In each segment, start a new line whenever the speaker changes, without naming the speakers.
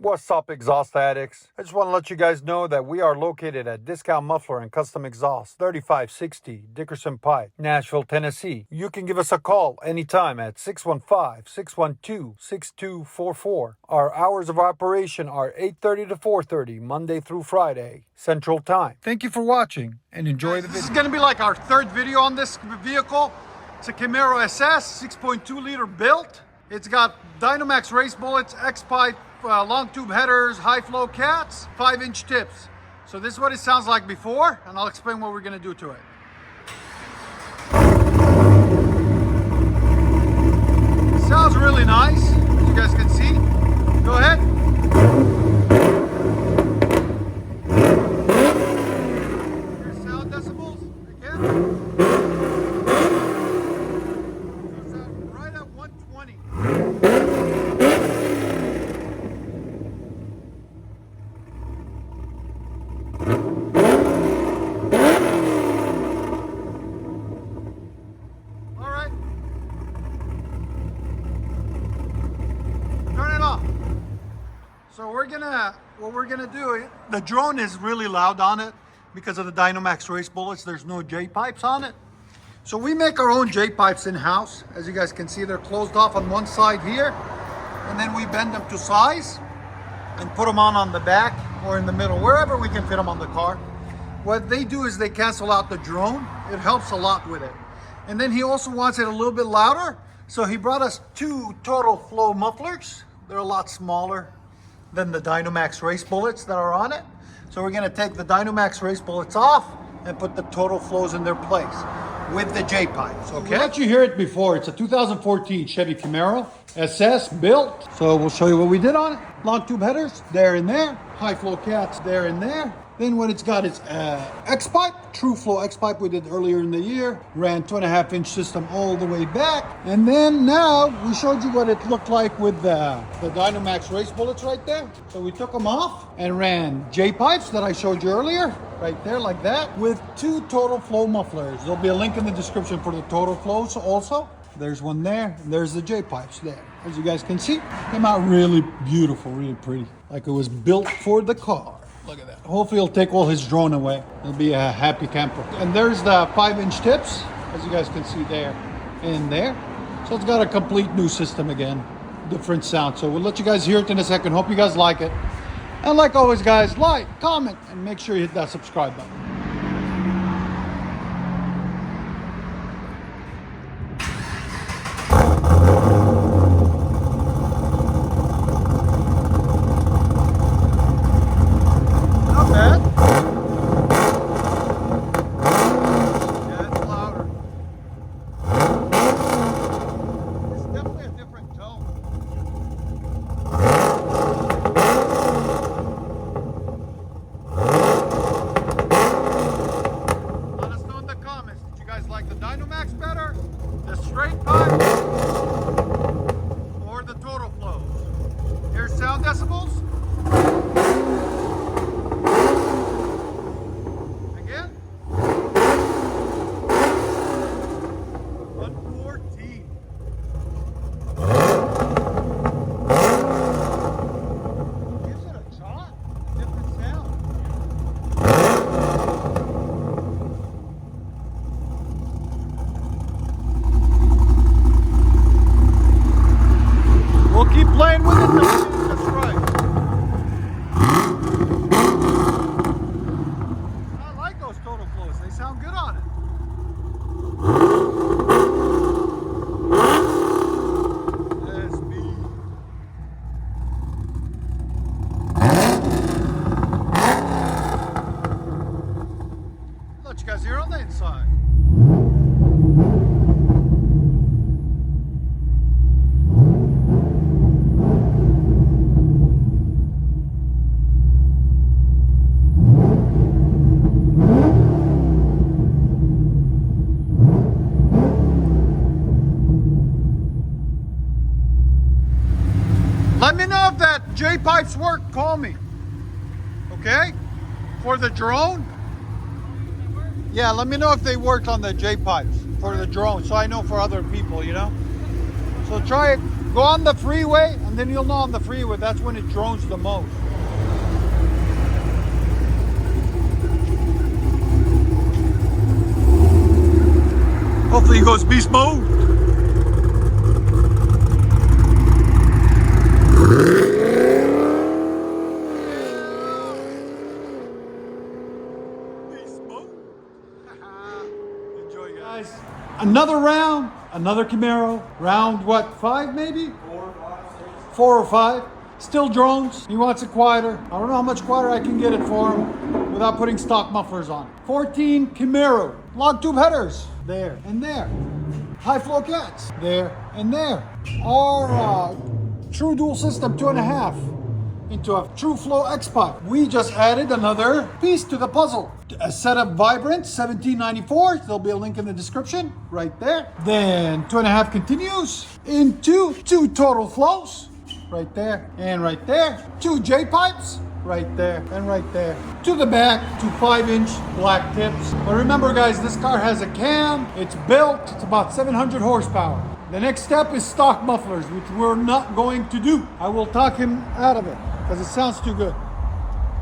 What's up, exhaust addicts? I just want to let you guys know that we are located at Discount Muffler and Custom Exhaust, 3560 Dickerson Pike, Nashville, Tennessee. You can give us a call anytime at 615-612-6244. Our hours of operation are 8:30 to 4:30, Monday through Friday, Central Time. Thank you for watching and enjoy the video. This is going to be like our third video on this vehicle. It's a Camaro SS, 6.2 liter built. It's got Dynamax race bullets, X-pipe, long tube headers, high flow cats, 5-inch tips. So this is what it sounds like before, and I'll explain what we're gonna do to it. It sounds really nice, as you guys can see. Go ahead. Your sound decibels again. Right at 120. All right. Turn it off. So what we're gonna do, the drone is really loud on it because of the Dynamax race bullets. There's no J-pipes on it. So we make our own J-pipes in-house. As you guys can see, they're closed off on one side here, and then we bend them to size and put them on the back or in the middle, wherever we can fit them on the car. What they do is they cancel out the drone. It helps a lot with it. And then he also wants it a little bit louder, so he brought us two total flow mufflers. They're a lot smaller than the Dynamax race bullets that are on it. So we're gonna take the Dynamax race bullets off and put the total flows in their place with the J-pipes, okay? We'll let you hear it before. It's a 2014 Chevy Camaro SS built. So we'll show you what we did on it. Long tube headers, there and there. High flow cats, there and there. Then what it's got is X-pipe, true flow X-pipe we did earlier in the year. Ran 2.5-inch system all the way back. And then now we showed you what it looked like with the Dynamax race bullets right there. So we took them off and ran J-pipes that I showed you earlier, right there like that, with two total flow mufflers. There'll be a link in the description for the total flows also. There's one there, and there's the J-pipes there. As you guys can see, came out really beautiful, really pretty. Like it was built for the car. Look at that. Hopefully he'll take all his drone away. He'll be a happy camper. And there's the 5-inch tips, as you guys can see there and there. So it's got a complete new system again. Different sound. So we'll let you guys hear it in a second. Hope you guys like it. And like always, guys, like, comment, and make sure you hit that subscribe button. Like the Dynamax better, the straight pipe, or the total flows. Here's sound decibels. Again. 114. Gives it a shot. Different sound. We'll keep playing with it until we get it just right. I like those total flows. They sound good on it. That's me. Let you guys hear on the inside. Let me know if that J-pipes work, call me. Okay? For the drone? Yeah, let me know if they work on the J-pipes for the drone, so I know for other people, you know? So try it. Go on the freeway, and then you'll know on the freeway, that's when it drones the most. Hopefully he goes beast mode. Beast mode. Enjoy, guys. Another round, another Camaro. Round what, 5 maybe? 4 or 5. Still drones. He wants it quieter. I don't know how much quieter I can get it for him without putting stock mufflers on. 14 Camaro. Log tube headers. There and there. High flow cats. There and there. Our true dual system 2.5 into a true flow X pipe. We just added another piece to the puzzle. A set of vibrants, 1794. There'll be a link in the description right there. Then 2.5 continues into 2 total flows. Right there and right there. 2 J pipes. Right there and right there. To the back, 2 5-inch black tips. But remember guys, this car has a cam. It's built. It's about 700 horsepower. The next step is stock mufflers, which we're not going to do. I will talk him out of it because it sounds too good.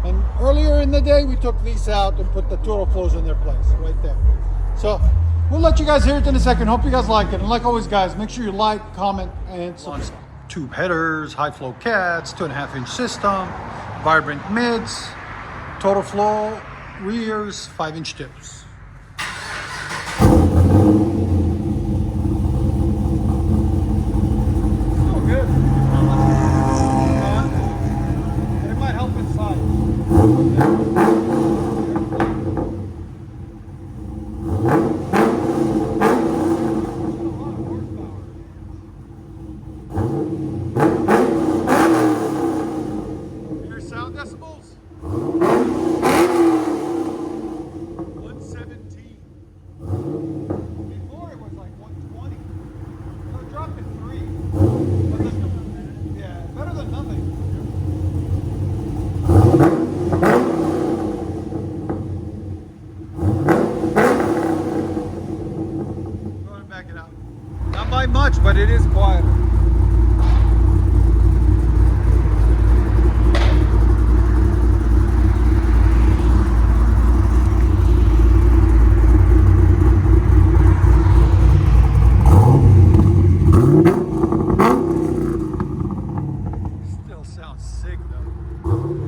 And earlier in the day, we took these out and put the total flows in their place right there. So we'll let you guys hear it in a second. Hope you guys like it. And like always guys, make sure you like, comment, and subscribe. Tube headers, high flow cats, 2.5-inch system, vibrant mids, total flow rears, 5-inch tips. Oh, good. And it might help inside. Decibels 117. Before it was like 120. So it dropped to 3. But yeah, better than nothing. Go ahead and back it out. Not by much, but it is quieter. Sounds sick though.